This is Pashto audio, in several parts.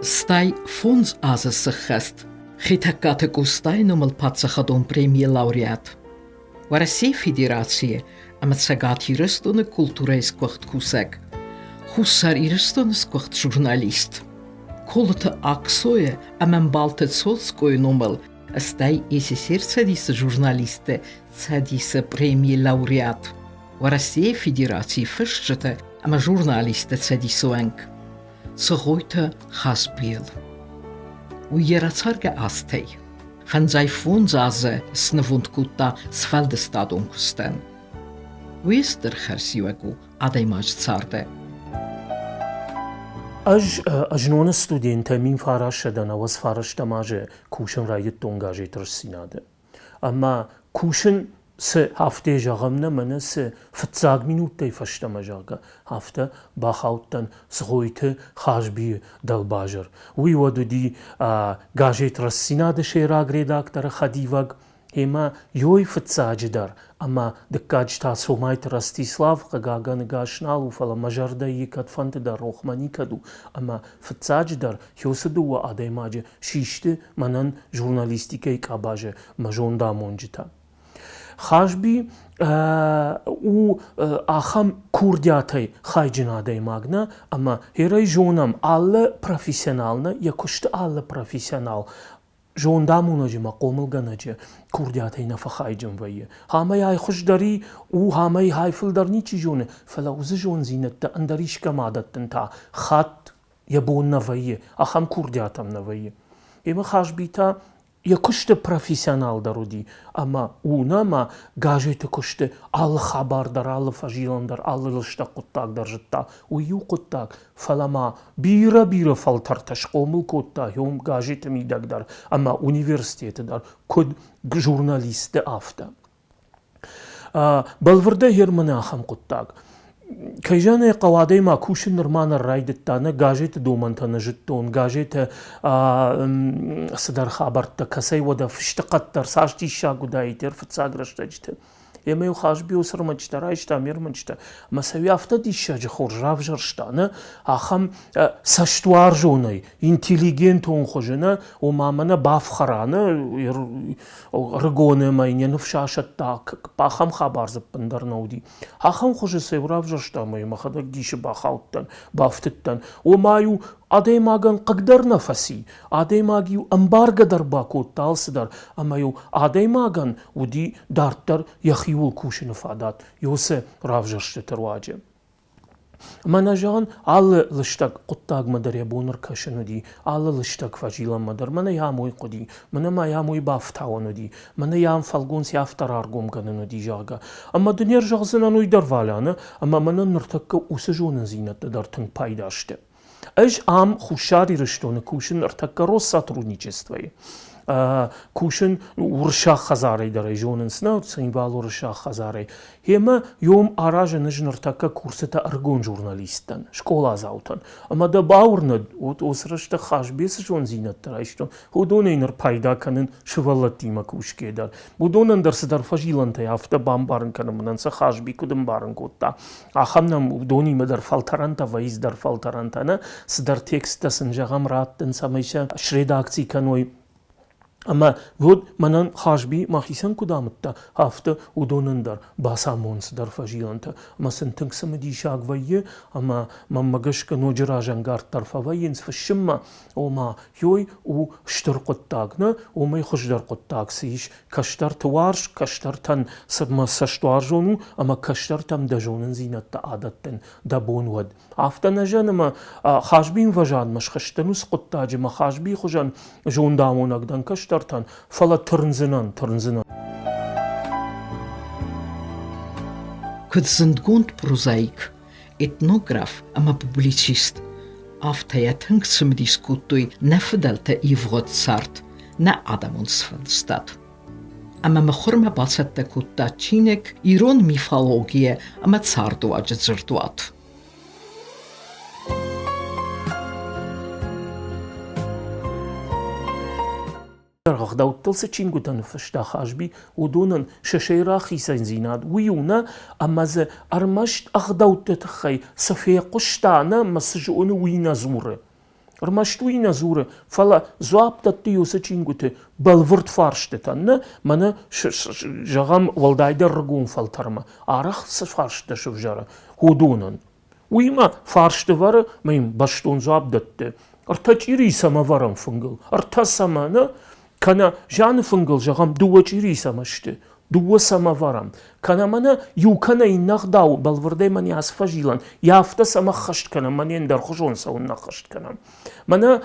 Stai fons asas sychest. Chitagate gustai numel patsachadon premie laureat. Warasi federatie am het sagat hirustone cultureis kwacht kusek. Hussar hirustone kwacht journalist. Kolete aksoje am en baltet solskoje numel. Stai SSR цадиса журналисты, цадиса премии лауреат. Warasi federatie festjete am журналисты цадисуенк. Согойте хасбил. Уерацарге астей. Van zij fonzaze snavund kutta sfeldestadon kusten. Уистер херсиуегу адаймаж царде. أجنون ستودنت من فارش شدن و از فارش دماغه کوشن رایت دنگاجی ترسیناده. اما کوشن سه هفته جاگم نه سه فتزاگ مینوتی فشتم جاگا هفته با خوتن سخویت خاشبی دل باجر. وی ودودی گاجی ترسیناده شیراغ رداکتر خدیوگ هما یوی فتزاج در اما دکاج تاسو مایت رستیسلاو قاگا نگاشنال و فلا مجرده یکت فنت در روخمانی کدو اما فتزاج در هیوسدو و آدماج شیشته منن ژورنالیستیکی کاباج مجون دامونجتا. خاشبی او آخام کوردیاتی خایجناده ماغنا اما هرای جونم آل پروفیسیونال نه یکوشت آل پروفیسیونال جون دامونجی ما قومل گنجه کوردیاتی نفخایجم ویه همه های خوش داری او همه های فل در نیچی جونه فلاوز جون زینت تا اندریش کمادت تا خط یبون نویه آخام کوردیاتم نویه اما خاشبی تا یکوشت پروفیسیونال درودی اما اونا ما گاجت کشت آل خبر در آل فجیلان در آل لشت قطاق در جتا و یو قطاق فلا ما بیرا فلتر تشقومل قطاق هم گاجت میدک در اما اونیورسیت در کد ژورنالیست آفتا بلورده هرمن آخم قطاق کیجان قوادی ما کوشن نرمان رایدت تانه گاجت دومنتانه جتون گاجت صدر خبرت کسی وده فشتقت در ساشتی شاگو دایتر فتساگ رشتجته یمیو خاشبی و سرمجته رایشتا میرمجته مساوی افتا دیشه جخور راف جرشتانه آخم سشتوار جونه اینتلیگنت اون خوشنه و مامنه باف خرانه رگونه ماینه نفشاشت تا باخم خبر زبن در نودی آخم خوش سیو راف جرشتا مایم خدا دیشه باخوتن بافتتن و مایو آدماغن قدر نفسی آدماغیو امبارگ در باکو تالس در اما یو آدماغن و دی دارتر یخیول کوش نفادات یوسه رافجرشت ترواجه من جان آل لشتاق قطاق مدر یبونر کشنو دی آل لشتاق فجیلا مدر من یاموی قدی من ما یاموی بافتاونو دی من یام فالگون سیافتر آرگوم کننو دی جاگا اما دنیر جغزنانوی در والانه اما من نرتک اوسجون زینت در تن پایداشته اج ام خوشاری رشتونه کوشن ارتکارو ساترونیچستوی کوشن ورشا خزاری در ایجونن سنا سیمبال ورشا خزاری هما یوم آراج نجن ارتکا کورستا ارگون ژورنالیستن شکولا زاوتن اما دا باورند او سرشت خاش بیس جون زینت ترایشتون هودون اینر پایدا کنن شوالتی ما کوش کدار بودونن درس در فجیلن تا یافته بامبارن کنن منن سه خاش بی کدم بارن کوتا آخمنم دونی مدر فالترانتا وایز در فالترانتا نه سدر تکست سنجام راتن سمیشه شریداکسی کنوی اما بود منن خاشبی ماخیسن کدامت هفته ودونن در باسامونس در فجیلانت اما سنتنگ سمدی شاگ ویه اما ممگش کنو جراجنگار طرفا وینس فشما او ما یوی او شتر قطاق نه او می خوش در قطاق سیش کشتر توارش کشتر تن سبما سشتوار جونو اما کشتر تم دجونن زینت عادتن دبون ود هفته نجان اما خاشبین وجان مش خشتنوس قطاج ما خاشبی خوشان جون دامون اقدان کشتر تن فلا ترنزنان Кудзендгунд прозаик, etnograf, ama publicist. Aftajat som diskutui nefdelte ivgot sart, na Adamonsfeldstad. Ama mechorma balsette kutta chinek iron mifologie ama tsarduaj zerduat. غداوت تلس چینگوتن فشتا خاشبی و دونن ششیرا خیسن زیناد ویونا اما ز ارمشت اغداوت تخی صفی قشتانا مسجون وینا زوره Рмаштуина зуре, фала зуаптатты юса чингуте, балвырт фарштетанна, мана жагам валдайда ргун фалтарма, арах фаршта шувжара, худунан. Уйма фарштевара, мим баштун зуаптатте, артач ири самаварам фунгл, арта самана, кана жан фунгл жагам дуач ири самаште. Дуа самаварам. Кана мана юкана иннах дау балвардай мани асфажилан. Яфта сама хашт кана мани эндар хужон саунна хашт кана. Мана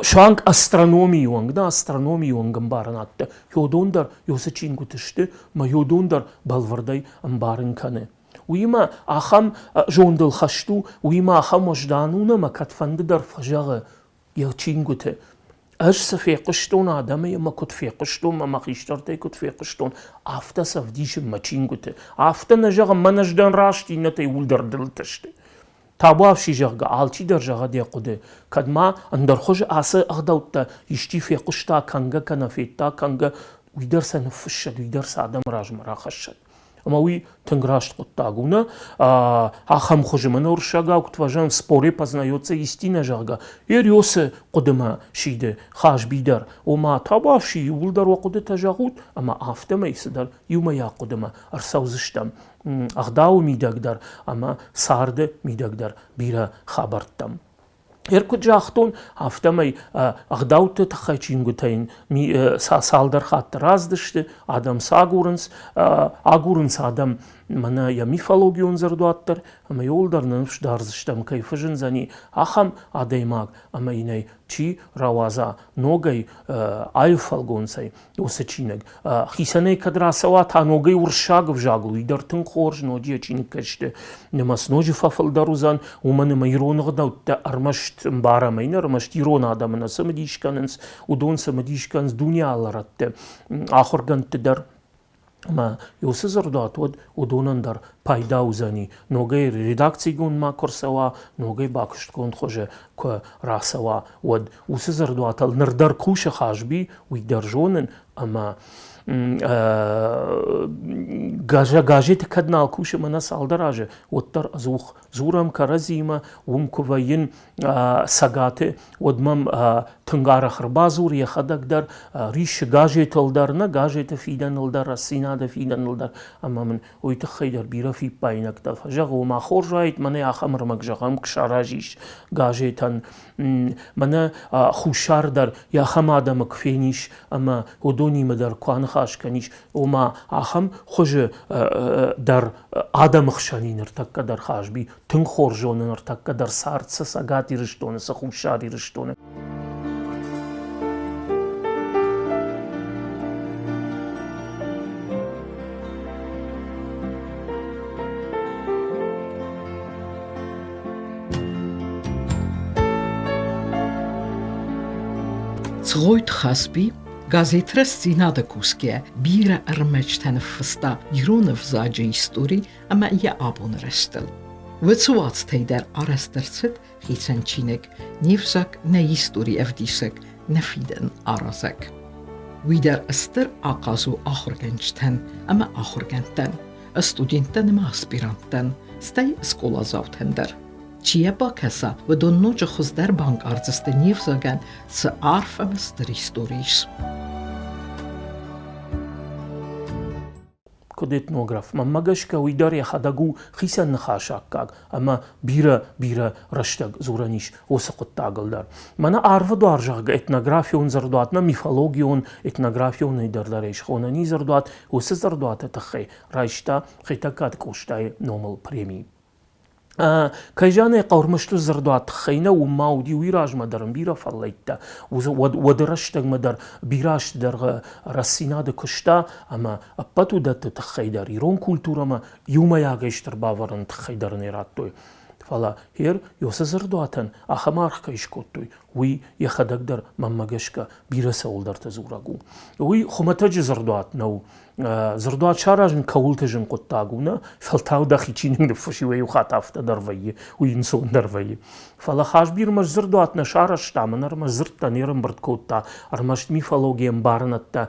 шанг астрономию ангда астрономию ангамбаранатта. Йодондар йосачингутышты, ма йодондар балвардай амбарын кане. Уима ахам жондал хашту, уима ахам ождануна ма катфандыдар фажага ялчингуте. اش سفيقشتون آدمه ما كنت فيقشتون ما خيشترتي كنت فيقشتون عفتا سفديش ما تشينغوتي عفتا نجاغ ما نجدان راشتي نتي ولدر دلتشتي تابواف شي جاغ عالتي در جاغ دي قده كد ما اندر خوش آسا اغداوتا يشتي فيقشتا كانغا كنفيتا كانغا ويدر سنفشد ويدر سادم راج مرا خشد اما وی تنگرашт قطاگونا ахам хожемана уршага уктважан в споре познается истина жага ерёсе қудыма шиде хаш бидар ома табавши юлдар вақуды тажагут ама афтама исдар юма я қудыма арсаузыштам агдау мидагдар ама сарды мидагдар бира хабартам Երկու ջախտուն ավտամայ աղդաուտը թխայչինգութային մի սալդար խատրած դշտը ադամ ագուրնց ադամ մնա я мифологион зардуаттар ама йолдарнан шдарзыштам кайфыжын зани ахам адаймаг ама инай чи раваза ногай айфалгонсай осачинэг хисаней кадрасава та ногай уршаг в жаглу идартын хорж ноди чинкаште немас ножи фафалдарузан уманы майроногда армашт барамайна армашт ирон адамына самадишканс удон самадишканс дуняларатте ахоргантдар ما يوسزر داتود ودونندر پایدا وزنی نوگه редакції گون ما کرسوا نوگه باکشت گون خوشه که راسوا ود وسزر داتل نردر کوش خاشبی ویدر جونن اما گاجت کدنال کوش منا سالدراجه وتر ازوخ زورم کرزیما ومکوین ساگاته ودمم تنگار خربازور یخدک در ریش گاجت الدر نه گاجت فیدن الدر سیناد فیدن الدر اما من ویت خیدر بیرا فی باینک دفجه و ما خورجایت من یا خمر مگجام کشاراجیش گاجتن من خوشار در یا خم آدم کفینیش اما ودونی مدر کوان خاشکنیش و ما آخم خوش در آدم خشانی نرتک در خاشبی تن خورجون نرتک در سارت ساگاتی رشتونه سخوشاری رشتونه Цгойт хасби газетрас зинада куске бира армечтен фста иронов заджи истории ама я абон рестел. Вцуац тейдер арестерцет хисанчинек невзак на истории эвдисек на фиден аразек. Видер эстер аказу ахоргенчтен ама ахоргентен, студентен ама аспирантен, стай скола завтендер. Чия бакеса в донноче хоздер банк арзесте невзаген с арфеместер историс. كوديتنوغراف ما ماجشكا ويداري خداغو خيسان نخاشاكاك اما بيرا رشتاق زورانيش وسقط تاغلدار مانا عارفه دارجاغ اتنوغرافيون زردواتنا ميفولوجيون اتنوغرافيون يدرداريش خوناني زردوات وسزردوات تخي رايشتا خيتاكات كوشتاي نومل بريمي كايجاني قورمشتو زردوات خينا وماودي ويراج مدرن بيرا فاليتا ودرشتك مدر بيراش در رسيناد كشتا اما ابتو دت تخيدر يرون كولتورا ما يوما ياغيشتر باورن تخيدر نيراتوي فلا هير يوسا زردواتن اخمارخ كايشكوتوي وی یخدک در ممگشکا بیرس اولدر تزورگو وی خمتاج زردوات نو زردوات شارجن کولتجن قطاگونا فلتاو داخی چینگ دفشی وی خاتافت درویه وی انسان درویه فلا خاش بیر مش زردوات نشارش تامنر مش زرد تنیرم برد کوتا ارمش میفالوگیم بارنتا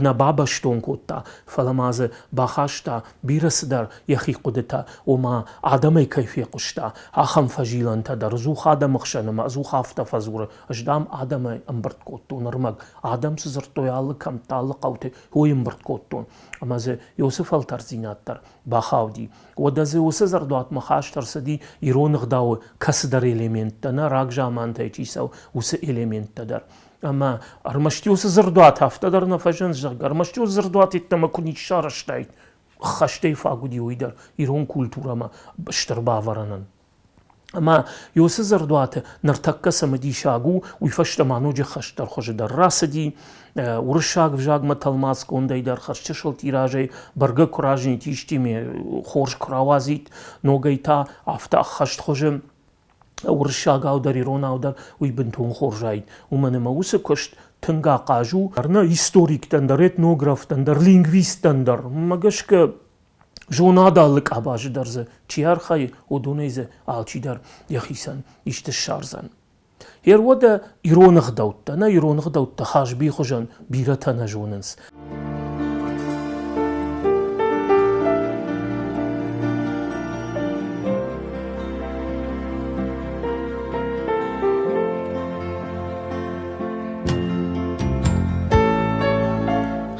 نبابشتون کوتا فلا مازه باخاشتا بیرس در یخی قدتا وما آدمی کیفی قشتا آخم فجیلان تا در زو خادم خشنم زو خافتا فزور اجدام آدمی امبرد کوتون نرمگ آدم سزرتویال کم تعلق اوته هو امبرد کوتون اما زه یوسف الترزینات در باخاودی و دزه یوسف زردوات مخاش ترسدی ایرونغ داو کس در الیمنت نه راگ جامان تا چیسو وس الیمنت در اما ارمشتیوس زردوات هفته در نفجن زرگ ارمشتیوس زردوات تما کنی شارشتایت خشتی فاگودی وی در ایرون کولتورا ما بشتر باورنن اما یوسف زردوات نرتکه سمدی شاگو وی فشت مانوج خشتر خوش در راسدی ورشاگ وجاگ متلماس کوندای در خشت شل تیراژی برگه کراژنی تیشتی می خورش کراوازیت نوگیتا افتا خشت خوشم ورشاگ او در ایرون او در وی بنتون خورجاید و من موس کشت تنگا قاجو درنا هیستوریک تندر اتنوگراف تندر لینگویست تندر مگش که جونادالlık abajı derze çiyarxay o doneyze alçı der yaxisan işte şarzan her wada ironıq davutta na ironıq davutta xajbi xojan biratana jonans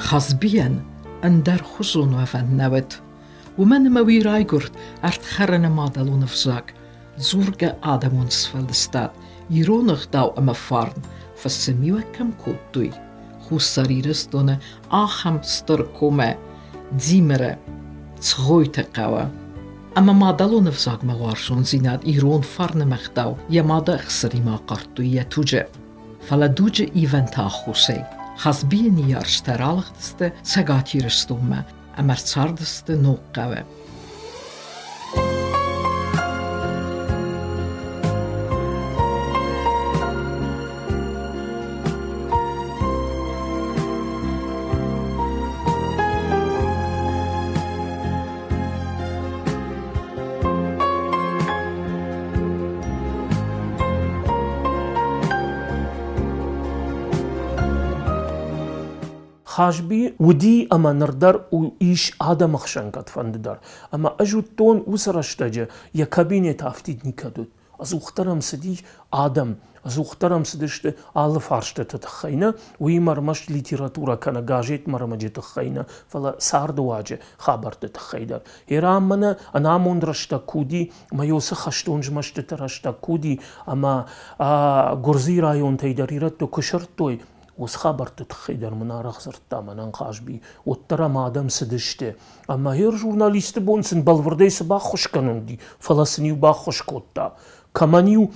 خزبيا اندر خزون وفنوت ومن موي رايغورد ارت خرن مادلون فزاك زورغا آدمون سفلدستاد يرونغ داو اما فارن فسميوه كم كوتوي خو سريرس دونه آخم ستركومه ديمره تغويت قوا اما مادلون فزاك موارشون زيناد يرون فارن مخداو يمادا خسري ما قرطوية توجه فلا دوجه ايفنتا خوسي خزبين يارشترالغدسته سگاتيرستومه امرساردسته نوقوه خاشبی ودی اما نردر و ایش آدم خشنکت فنددر اما اجو تون وسرشتجه یا کابینه تافتید نیکدود از اخترم سدی آدم از اخترم سدشته آل فارشته تتخینه وی مرمش لیتراتورا کنه گاجیت مرمجه تخینه فلا سارد واجه خبرت تخیدر هرام منه انامون رشته کودی ما یوسه خشتونج مشته ترشته کودی اما گرزی رایون تیدریرت تو کشرت توی وس خبرت تخيدر من أرخ زرتا من خاشبي وترى مادام سدشته أما هير جورناليست بونسن بالوردي سبا خوش كنندي فلسطيني با خوش كوتا كمانيو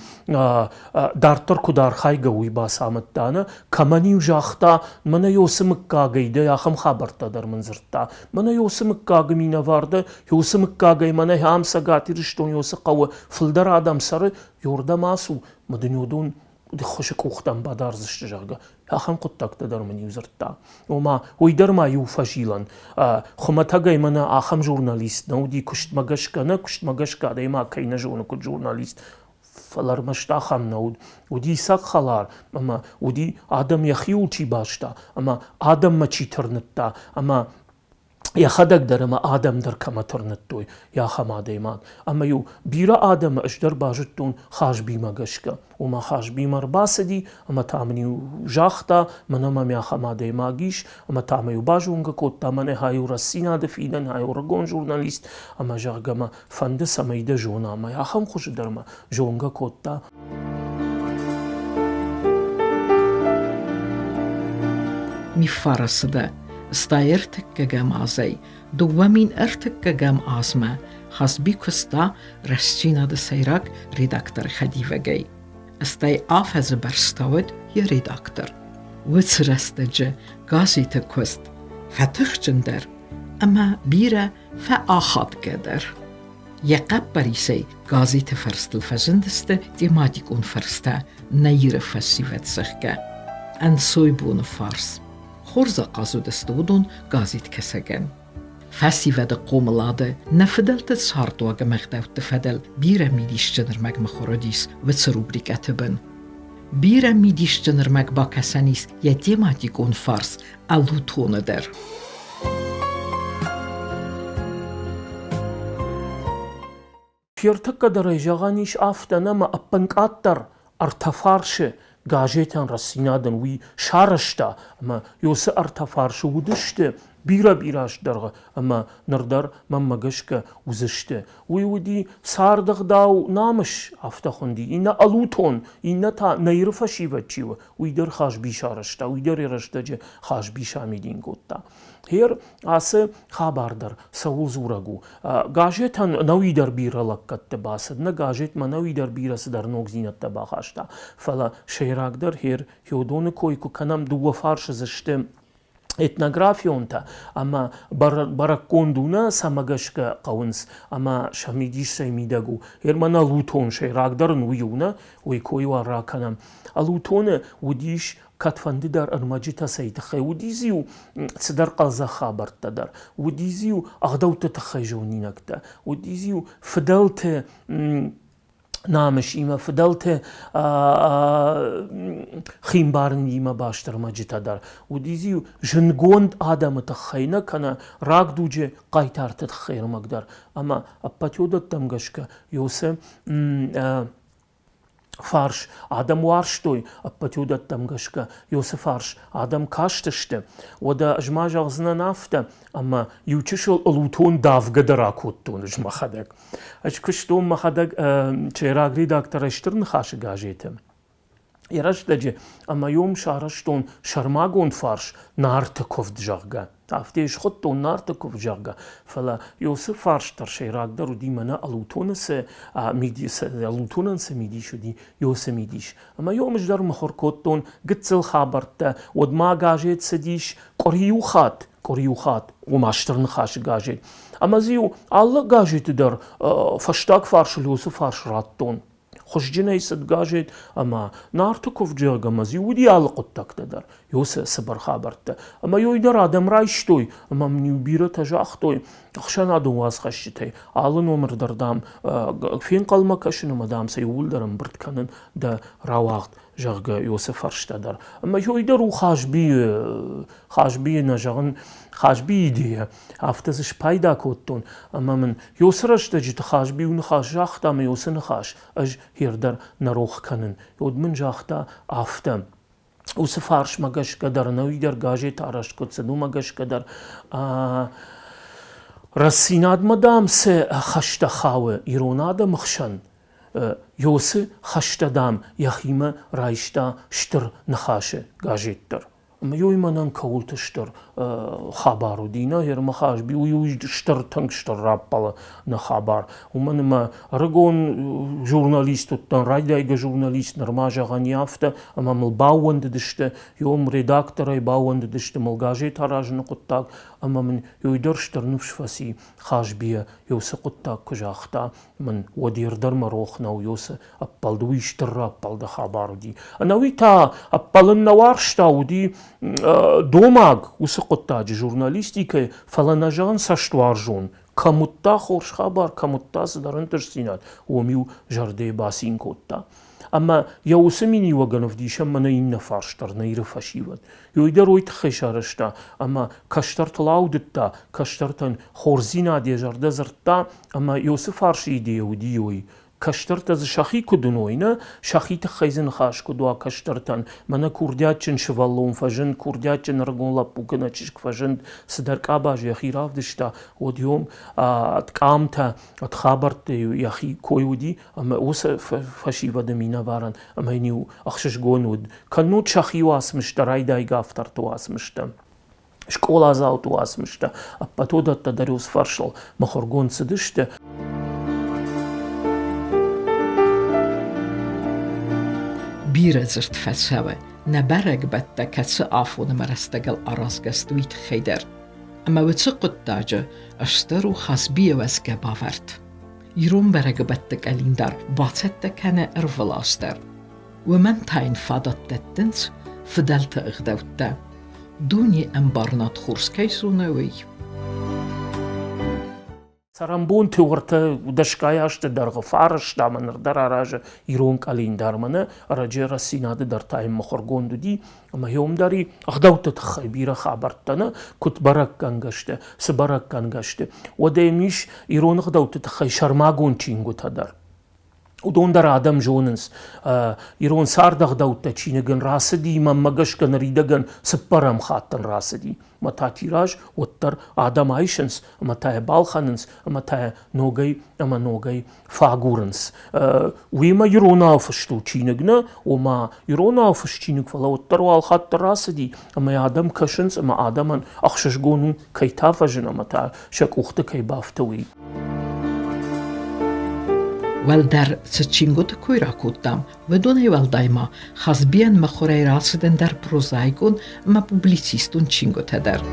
دارتر كدار خايغا وي با سامتانا كمانيو جاختا من يوسمك كاغيده يا خم خبرتا در من زرتا من يوسمك كاغمينا وارده يوسمك كاغي من هم سغاتي رشتون يوس قوه فلدر ادم سر يوردا ماسو مدنيودون دي خوش كوختم بادار زشت جاغا آخان قطعت در من یوزرتا وما ویدر ما یو فشیلن خمتا گای من آخام جورنالیست نودی کشت مگش که دیما کی نجون کد جورنالیست فلر مشتا خام نود ودی ساق خلار اما ودی آدم یخیول چی باشتا اما آدم ما چی ترنتا اما یا خدک در ما آدم در کم ترنتوی یا خما دیمان اما یو بیرا آدم اشدر باجتون خاش بیما گشکا و ما خاش بیمار باسدی اما تامنیو جاختا منم یا خما دیماگیش اما تامیو باجونگا کوتا من هایو رسینا دفینن هایو رگون جورنالیست اما جاگما فند سمیده جونا اما یا خم خوش در ما جونگا کوتا می فرسده ستا ارتكگم آزی دوامین ارتكگم آزمه خزبی کستا رسچینا ده سیرک ریداکتر خدیوگی استای آفز برستاود یا ریداکتر وچ رستجه گازیت کست فتخ جندر اما بیره فآخاد گدر Yaqabbarisə qazeti fərstilfəzindistə tematik un fərstə nəyirə fəsivətsəxkə. Ən soybunu fars. Xorza qazudəstudun qazet kəsəgən. Fəsivədə qomladı, nəfədəltə sartuaga məqdəvtə fədəl birə midişcənirmək məxorodis və rubrik ətibən. Birə midişcənirmək bakəsənis yə tematik un fars alutonudur. Piyertaka darajağaniş aftanama appankattar artafarşı gajetan rasinadan uy şaraşta ama yosa artafarşı udıştı bira darga ama nardar mammagashka uzıştı. Uy udi sardık dav namış afta xundi ina aluton ina ta nayırfa şivaçiva uy der xaşbi şaraşta uy der yarıştacı xaşbi şamidin gotta. Her ası xabardar savul zuragu. Gajetan navi der biralık katte basad. Ne gajet ma navi der birası der nogzinatta baxaşta. Fala şeyragdar her yodonu koyku kanam duva farşı zıştı. Etnografiyonta ama barakonduna samagashka qawns ama shamidish saymidagu hermana luton şeyragdarın uyuna uykoywa rakanam alutone udish katfandidar armajita saytxay udiziu tsidar qalza khabartadar udiziu aghdawta takhayjoninakta udiziu fdalte نامش ایما فدلت خیمبارن ایما باشتر مجتا در و دیزیو جنگوند آدم تخینا کنا راگ دوجه قایتار تخیر مقدار اما اپاتیودت تمگشکا یوسه فارش آدم وارشتوی اپاتیودت تمگشکا یوسه فارش آدم کاشتشته و دا اجماج اغزنا نافته اما یوچشل الوتون دافگه راکوتون اجما خدک اجکشتون مخدک چیراغری داکتر اشترن خاش گاجیتم یراشتجه اما یوم شارشتون شرماگون فارش نارتکوف جاگا تافتیش خودتون نارتکوف جاگا فلا یوسف فارش تر شیراغدر و دی منا الوتونس میدیس الوتونس میدیش و دی یوسف میدیش اما یومش در مخورکوتون گتزل خابرت و دما گاجیت سدیش کوریوخات و ماشترن خاش گاجیت اما زیو الله گاجیت در فشتاق فارش یوسف فارش راتون خوش جنایست گاجید اما نارتکوف جاگا مزی ودی آلقوتک دار یوسف سبر خابرت اما یوی در آدم رایشتوی اما منیو بیره تجاختوی خشان آدم واز خشتی آل نومر دردام فین قلما کشنو مدام سیول درم برد کنن دا راوقت جاگا یوسف فرشت دار اما یوی در او خاشبی نجاگن خاشبی دیه افتازش پیدا کتون اما من یوسرش دجت خاشبی و نخاش جاخت اما یوسف نخاش اج هیر در نروخ کنن یود من جاختا افتم او سفارش مگش قدر نوی در گاجه تارش کد سدو مگش قدر رسیناد مدام سه خشت خاوه ایروناد مخشن یوسف خشت دام یخیمه رایشتا شتر نخاشه گاجه تر اما یوی منان کولت شتر خبارو دینا هر مخاش بی یوی شتر تنگ شتر رابلا نخبار و من ما رگون ژورنالیست تن رایدایگ ژورنالیست نرماجا غنیافته اما مل باوند دشته یوم редакторای باوند دشته مل گاجه تاراج نقطاق اما من یوی در شتر نفش فسی خاش بیه یوس قطاق کجاختا من ودیر در مروخ نو یوس اپال دوی شتر رابل ده خبارو دی انوی تا اپالن نوارشتا و دی دوماغ وسقطاج журналистика фаланажан саштваржун камутта хорш хабар камутта сдарантер синат умю жарде басин котта اما یوسمینی وگنف دیشم من این نفرشتر نیر فشیود یویده رویت خشارشتا اما کشتر تلاودتا کشترتن خورزینا دیجارده زرتا اما یوسف فرشی دیودیوی کشترت از شاخی کدنوینا شاخی تخیزن خاش کدوا کشترتن من کوردیاتچن شوالون فجن کوردیاتچن رگون لپوکنا چشک فجن صدرک آباج یخی راف دشتا و دیوم اتقامتا اتخابرت یخی کویودی اما اوس فشی ودمینا بارن اما اینیو اخشش گونود کنود شاخی واسمشتا رایدای گافتر تو واسمشتا شکولا زاوت واسمشتا اپاتودت داریوس فرشل مخورگون سدشتا بیره زرت فسوه نبرگ بده کسی آفون مرستگل آرازگستویت خیدر اما وچه قداجه اشتر و خسبیه وزگه باورد Իրոն բերեգբետտ կալինդար բացետ կանը ըրվլաստեր։ ومن تاين فادت تتنس فدلت اغدوتا دوني امبارنات خورس كيسونوي Սարամբուն թուղրտը դաշկայաշտը դար գֆարշ դամանր դար արաժը իրոն կալինդար մնը արաջերը սինադը դար տայմ մխորգոն դուդի ama yomdari ağdavta tıxaybira xabartana kut barak kangaştı sıbarak kangaştı o demiş ironu ağdavta tıxay şarmagon çingu tadar Udondar adam jonens iron sardaq davta çinegen rasidi mamagaşkan ridagan sıparam xattan rasidi mata tiraj ottar adam ayşens mata balxanens mata nogay fagurens uyma irona afıştu çinegna oma irona afış çinig fala ottar wal xattan rasidi ama adam kaşens ama adaman axşashgonu kaytafajın mata şak uxta kay baftawi Валдар цчингот куйракутам, ведоне валдайма, хазбиен махорей расиден дар прозаикон, ма публицистун чингот эдер.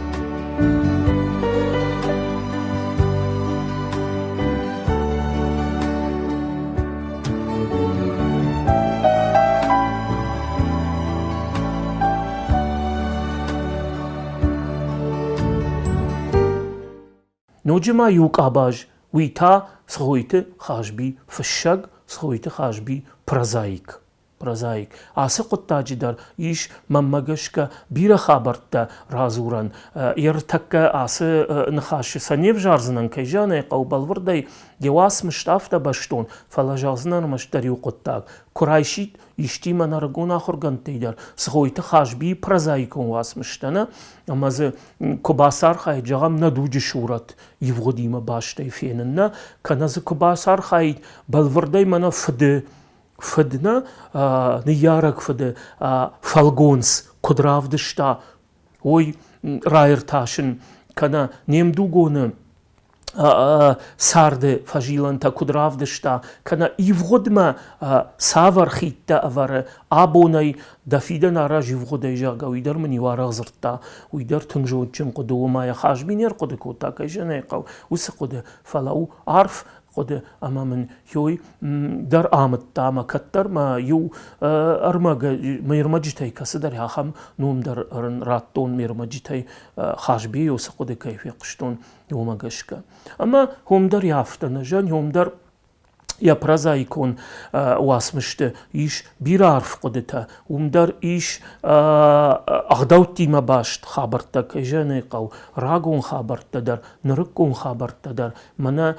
Nojima yuk abaj Uita sxoite xajbi fshag sxoite xajbi prozaik ase qottaji dar ish mamagashka bira xabarta razuran yertakka ase nxash sanev jarznan kayjane qawbalvrday gewas mishtafta bashton falajaznan mashtari qottak kurayshit ishti manargona khurgantidar sxoite xajbi prozaikon was mishtana amaz kobasar khay jagam naduji shurat yivgodima bashtay fenna kanaz kobasar khay balvrday mana fdna niyarak fd falgons kudravdishta oy rairtashin kana nemdugone sarde fajilanta kudravdishta kana ivgodma savarkhita avar abonay dafidan ara jivgodeja gawider mani waragzirta uidar tungjotchim quduma ya khajbiner qudkota kajane qaw usqud falau arf قد أمام يوي در آمد تام كتر ما يو أرمج ميرمجتي كسدر يا خم نوم در راتون ميرمجتي خاشبي وسقد كيف يقشتون يوم جشكا أما هم در يافتن جان هم در يا برازايكون واسمشت إيش بيرارف قدتا ومدر إيش أغدوتي ما باشت خبرتا كجاني قو راغون خبرتا در نركون خبرتا در منا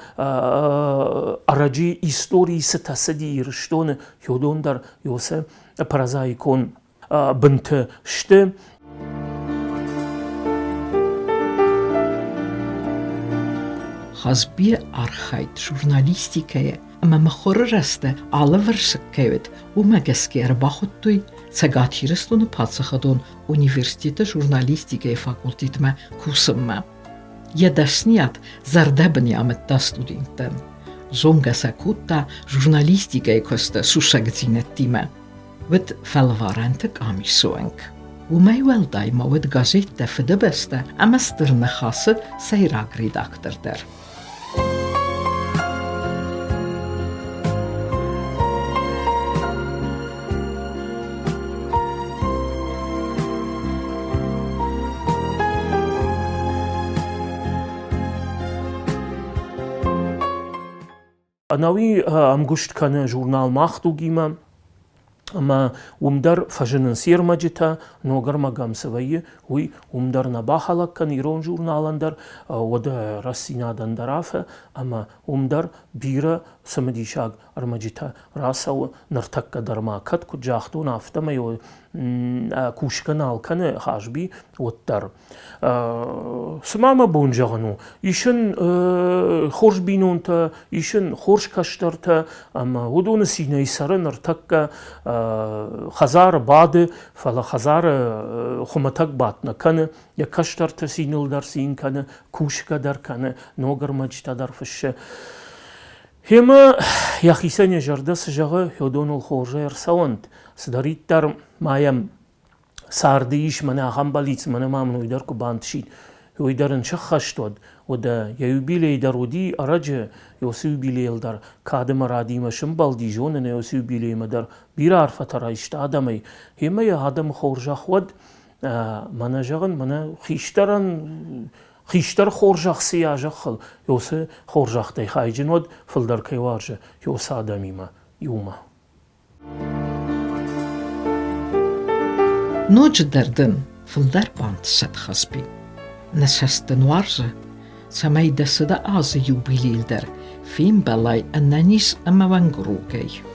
أرجي إستوري ستاسدي رشتون يودون در يوسف برازايكون بنت شت Хазби архайт журналистикае Ama măхорăрăстă alăvărsăккăйвăт умăгăскер бахуттуй цагатирăстуны пацăхăдон университеты журналистикае факультетмă курсыммă. Йăдăшниат зардăбăни амăтта студентын. Зонгăсăкутта журналистикае кăстă сушăгзинăттимă. Вăт фăлварăнтăк амисоăнк. Умăй вăлдаймă вăт газетtă фыдăбăстă амăстырнă хасы сайраг редактordăр. Anavi amgusht kana jurnal maxtugima ama umdar fajının sirmacita nogar magam sevayi huy umdar nabahalak kan iron jurnalandar oda rasinadan darafa ama umdar bira samadishag armajita rasaw nartakka darmakat kujaxtun aftamayo kushkan alkanı hajbi ottar smama bonjaganu işin xoş binonta işin xoş kaştarta ama odunu sinay sarı nartakka xazar badı fala xazar xumatak batna kanı ya kaştarta sinil dar sin kanı kushka dar kanı nogar majta dar fışşı Hema yaxisanya jarda sıjağı hodonul xoja ersavant Сдариттар маям сарди иш мана хамбалиц мана мамнуйдар ку бандшид يويدرن شخشتود ودا يوبيلي درودي أرجع يوسيوبيلي الدر كادم رادي مشم بالدي جون يوسيوبيلي مدر بيرار فترة اشتادمي هما يا هادم خورجا خود منا جغن منا خيشتر خورجاخ سياجا خل يوسي خورجاخ تي خايجن ود فلدر كيوارجا يوسا دميما يوما نوج دردن فلدر باند ست خسبي نسستن وارزة سمي دسدا آزي يوبيليل در فيم بلاي أنانيس أما وانقروكي